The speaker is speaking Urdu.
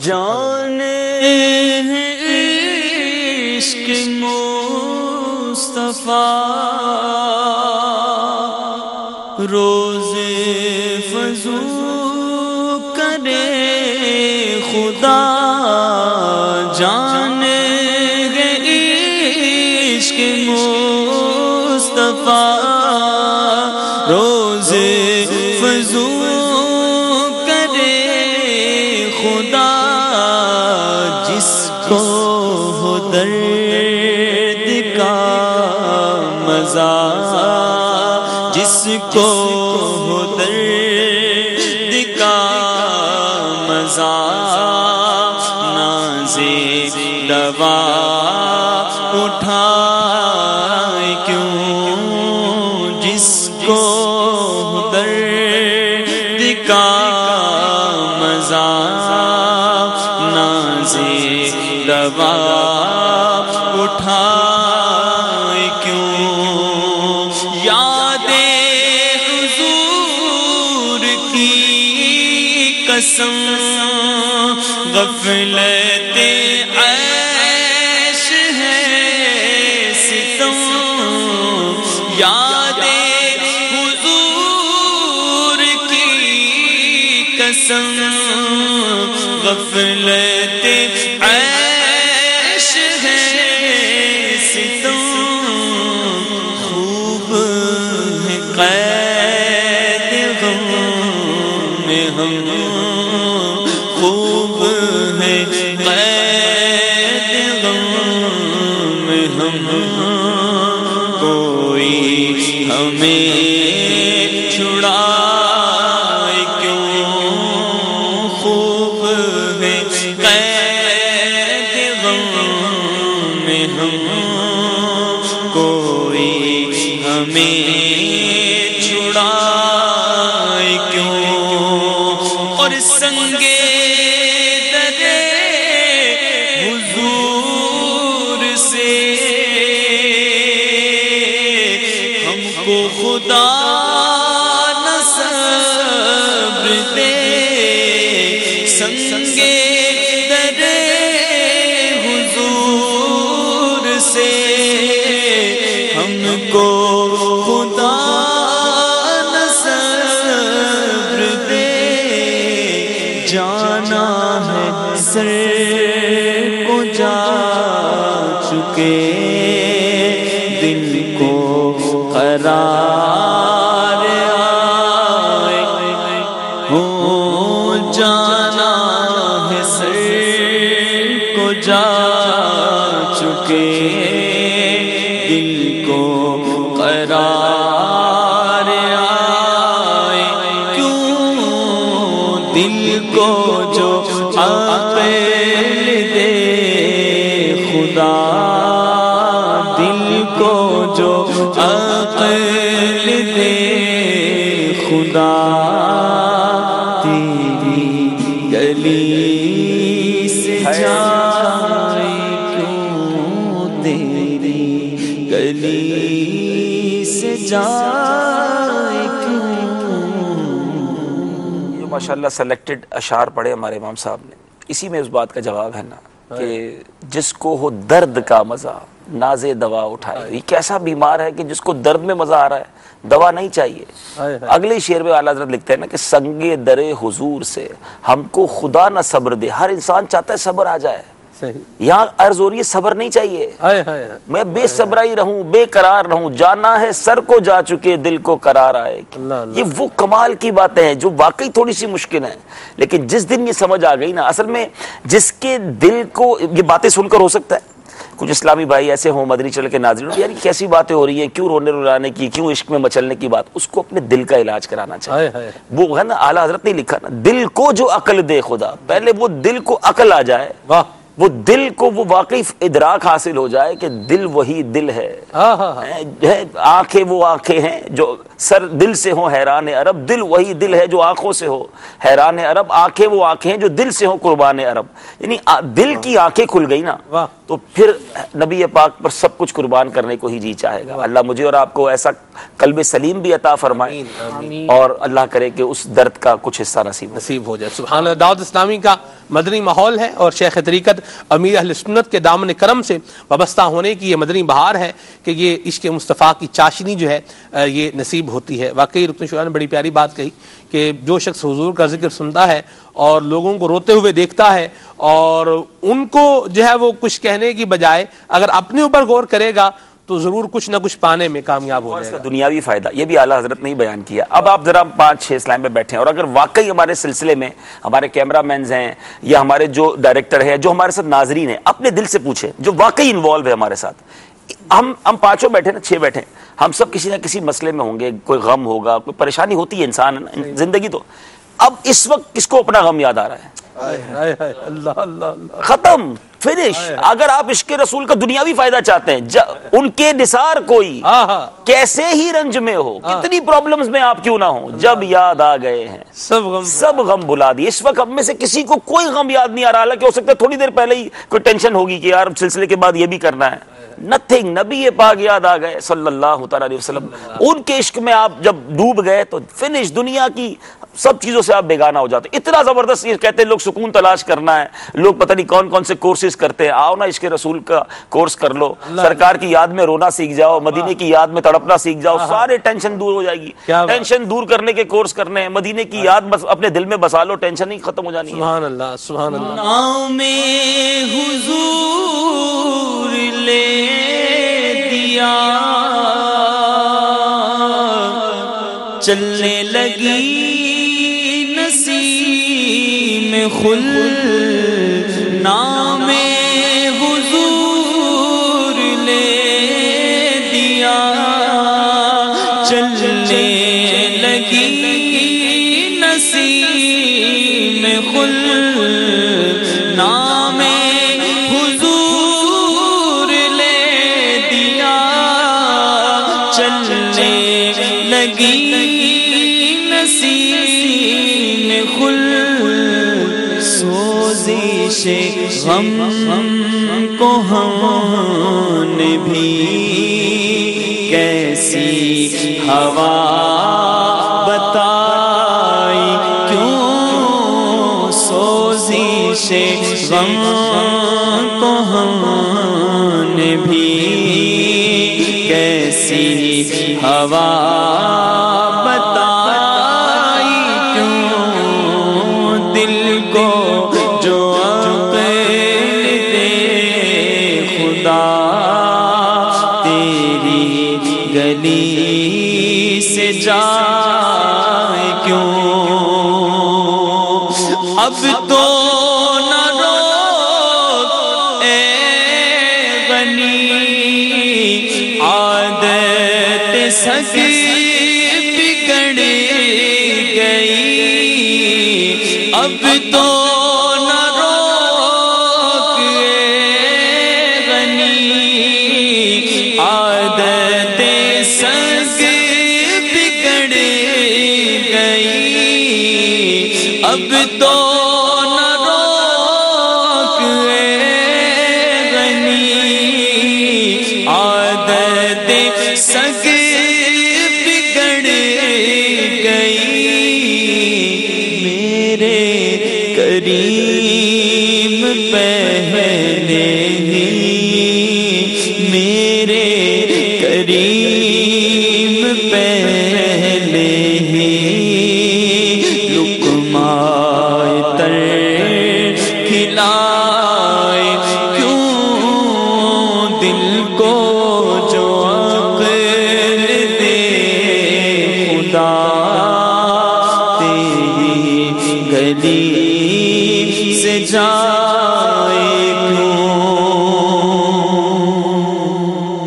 جان عشق مصطفیٰ روز فضو کرے خدا، جان عشق مصطفیٰ روز فضو کرے خدا، جس کو ہو درد کا مزہ، جس کو ہو درد کا مزہ، نازے دوا اٹھائے کیوں، جس کو ہو درد کا مزہ، نازے دوا اٹھائے کیوں، یاد حضور کی قسم غفلت عیش ہے ستم، یاد حضور کی قسم غفلت عیش ہے ستم، خوب ہے قید غم میں ہم، خوب ہے قید غم میں ہم، کوئی ہمیں چھڑائے کیوں، خوب ہے قید غم میں ہم، کوئی ہمیں چھڑائے کیوں، اور سنگے درے حضور سے ہم کو خدا نہ صبر دے، سنگے درے حضور سے ہم کو خدا نہ صبر دے، جانا ہے سر کو جا چکے دل کو قرار آئے ہو، جانا ہے سر کو جا چکے دل کو قرار آئے کیوں، دل کو جو عقل دے خدا، دل کو جو عقل دے خدا، تیری گلی سے جائے کیوں، تیری گلی سے جائے کیوں۔ یہ ماشاءاللہ سلیکٹڈ اشعار پڑھے ہمارے امام صاحب نے، اسی میں اس بات کا جواب ہے نا کہ جس کو ہو درد کا مزہ نازے دوا اٹھائے، یہ کیسا بیمار ہے کہ جس کو درد میں مزہ آ رہا ہے، دوا نہیں چاہیے۔ اگلے شعر میں اعلیٰ حضرت لکھتے ہیں نا کہ سنگے درے حضور سے ہم کو خدا نہ صبر دے، ہر انسان چاہتا ہے صبر آ جائے، یہاں عرض ہو رہی ہے صبر نہیں چاہیے، میں بے صبرا ہی رہوں، بے قرار رہوں، جانا ہے سر کو جا چکے دل کو قرار آئے، یہ وہ کمال کی باتیں ہیں جو واقعی تھوڑی سی مشکل ہیں، لیکن جس دن یہ سمجھ آ گئی نا، اصل میں جس کے دل کو یہ باتیں سن کر ہو سکتا ہے کچھ اسلامی بھائی ایسے ہوں مدنی چل کے ناظرین، یعنی کیسی باتیں ہو رہی ہیں، کیوں رونے رلانے کی، کیوں عشق میں مچلنے کی بات، اس کو اپنے دل کا علاج کرانا چاہیے۔ وہ ہے نا اعلیٰ حضرت نے لکھا نا، دل کو جو عقل دے خدا، پہلے وہ دل کو عقل آ جائے، وہ دل کو وہ واقعی ادراک حاصل ہو جائے کہ دل وہی دل ہے، آنکھیں وہ آنکھیں ہیں جو سر دل سے ہوں حیران عرب، دل وہی دل ہے جو آنکھوں سے ہو حیران عرب، آنکھیں وہ آنکھیں ہیں جو دل سے ہوں قربان عرب، یعنی دل کی آنکھیں کھل گئی نا تو پھر نبی پاک پر سب کچھ قربان کرنے کو ہی جی چاہے گا۔ اللہ مجھے اور آپ کو ایسا قلب سلیم بھی عطا فرمائے اور اللہ کرے کہ اس درد کا کچھ حصہ نصیب ہو جائے۔ سبحان اللہ۔ دعوت اسلامی کا مدنی ماحول ہے اور شیخ طریقت امیر اہل سنت کے دامن کرم سے وابستہ ہونے کی یہ مدنی بہار ہے کہ یہ عشق مصطفیٰ کی چاشنی جو ہے یہ نصیب ہوتی ہے۔ واقعی رکن شورا نے بڑی پیاری بات کہی کہ جو شخص حضور کا ذکر سنتا ہے اور لوگوں کو روتے ہوئے دیکھتا ہے اور ان کو جو ہے وہ کچھ کہنے کی بجائے اگر اپنے اوپر غور کرے گا تو ضرور کچھ نہ کچھ پانے میں کامیاب ہو اور جائے اس گا۔ کا دنیاوی فائدہ یہ بھی اعلیٰ حضرت نے ہی بیان کیا۔ اب آپ ذرا 5-6 اسلام پہ بیٹھے ہیں اور اگر واقعی ہمارے سلسلے میں ہمارے کیمرہ مینز ہیں یا ہمارے جو ڈائریکٹر ہیں جو ہمارے ساتھ ناظرین ہیں اپنے دل سے پوچھیں جو واقعی انوالو ہے ہمارے ساتھ، ہم 5 بیٹھے نا 6 بیٹھے ہم سب کسی نہ کسی مسئلے میں ہوں گے، کوئی غم ہوگا، کوئی پریشانی ہوتی ہے انسان زندگی تو اب اس وقت کس کو اپنا غم یاد آ رہا ہے؟ اللہ اللہ اللہ ختم فنش۔ اگر آپ عشق رسول کا دنیاوی فائدہ چاہتے ہیں ان کے نثار کوئی کیسے ہی رنج میں ہو، کتنی پرابلمز میں آپ کیوں نہ ہوں، جب یاد آ گئے ہیں سب غم بلا دیے۔ اس وقت ہم میں سے کسی کو کوئی غم یاد نہیں آ رہا، حالانکہ ہو سکتا ہے تھوڑی دیر پہلے ہی کوئی ٹینشن ہوگی کہ یار سلسلے کے بعد یہ بھی کرنا ہے، نتھنگ۔ نبی پاک یاد آ گئے صلی اللہ تعالی علیہ وسلم، ان کے عشق میں آپ جب ڈوب گئے تو فنش، دنیا کی سب چیزوں سے آپ بیگانہ ہو جاتے۔ اتنا زبردست یہ کہتے ہیں لوگ سکون تلاش کرنا ہے، لوگ پتہ نہیں کون کون سے کورسز کرتے ہیں، آؤ نا عشق رسول کا کورس کر لو، سرکار کی یاد میں رونا سیکھ جاؤ، مدینے کی یاد میں تڑپنا سیکھ جاؤ، سارے ٹینشن دور ہو جائے گی۔ ٹینشن دور کرنے کے کورس کرنے ہیں، مدینے کی یاد بس اپنے دل میں بسا لو، ٹینشن ہی ختم ہو جانی ہے۔ سبحان اللہ سبحان اللہ۔ نام حضور لے دیا چلنے لگی نسیم خلد، نام حضور لے دیا چلنے لگی نسیم خلد، نام حضور لے دیا چلنے لگی نسیم خلد، سوزش غم کو ہم نے بھی کیسی ہوا بتائی، کیوں سوزش غم کو ہم نے بھی کیسی ہوا بتائی، کیوں دل کو جو عقل دے خدا تیری گلی سے جائے کیوں، اب تو نہ روک اے غنی عادت سگ بگڑ گئی، اب تو نہ روک اے غنی عادت سگ بگڑ گئی، اب تو نہ روک اے غنی عادت سگ بگڑ گئی، میرے کریم پہلے ہی، میرے کریم پہلے ہی لقمۂ تر کھلائے، کیوں دل کو جو عقل دے خدا تیری گلی سے جا